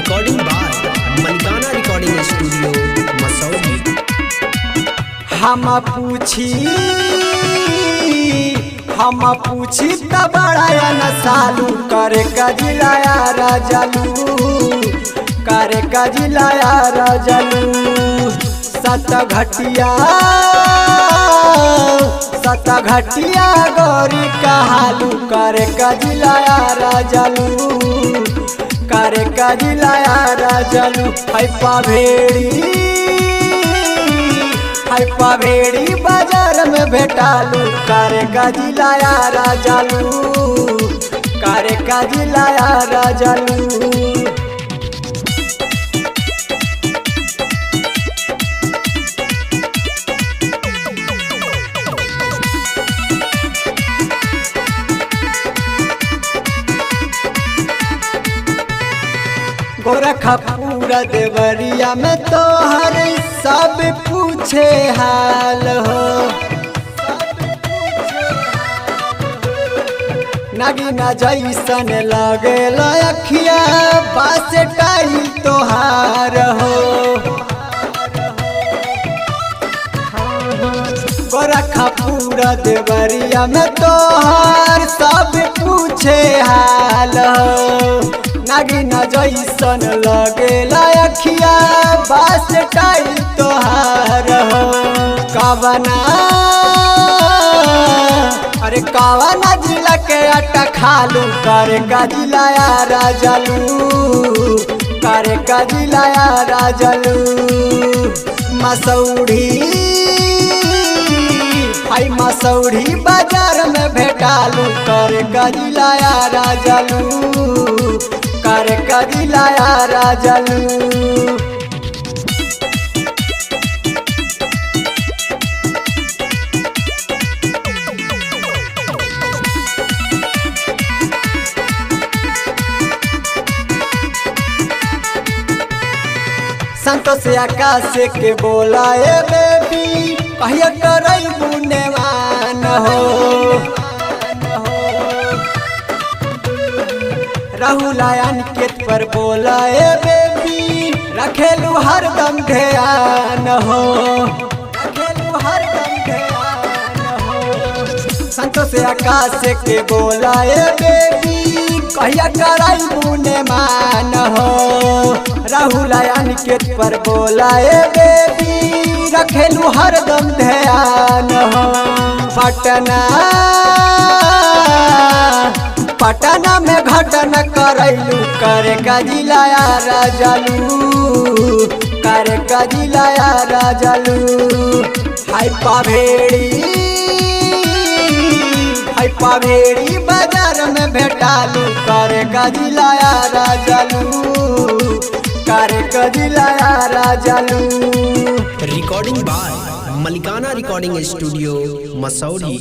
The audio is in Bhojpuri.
रिकॉर्डिंग बाय मलिकाना रिकॉर्डिंग स्टूडियो मसौरी। हम पूछी त बड़ा न सालू करे कजिलाया राजलू करे कजिलाया राजलू सत घटिया गौरी कहालू करे कजिलाया राजलू करे कजिलाया राजलू भेड़ी बाजार में भेटालू करे कजिलाया राजलू करे कजिलाया राजलू। गोरखपुर देवरिया में तो हर सब पूछे हाल हो, नगीना जैसन लगे लखिया बास टाइल तोहार हो। गोरखपुर देवरिया में तो हर सब पूछे हाल हो, नगीना जैसन लगे लखिया बास टाइल तोहार हो। कावना जिला के आटा खालू करे कजिलाया राजलू करे कजिलाया राजलू। मसौड़ी बाजार में भेटालू करे कजिलाया राजलू करे कजिलाया राजलू। संतोष आकाश के बोलाए बेबी कहिया करई बुनेवान हो। राहुल अनिकेत पर बोलाए बेबी रखेलू हरदम ध्यान हो रखेलू हरदम ध्यान हो। संतोष आकाश के बोलाए बेबी कहिया कराई बुनेवान हो। राहुल अनिकेत पर बोलाए बेबी रखेलू हरदम ध्यान हो। पटना में घटना करैलू करे कजिलाया राजलू करे कजिलाया राजलू। भेड़ी बाजार में भेटालू करे कजिलाया राजलू करे कजिलाया राजलू। रिकॉर्डिंग बाय मलिकाना रिकॉर्डिंग स्टूडियो मसौरी।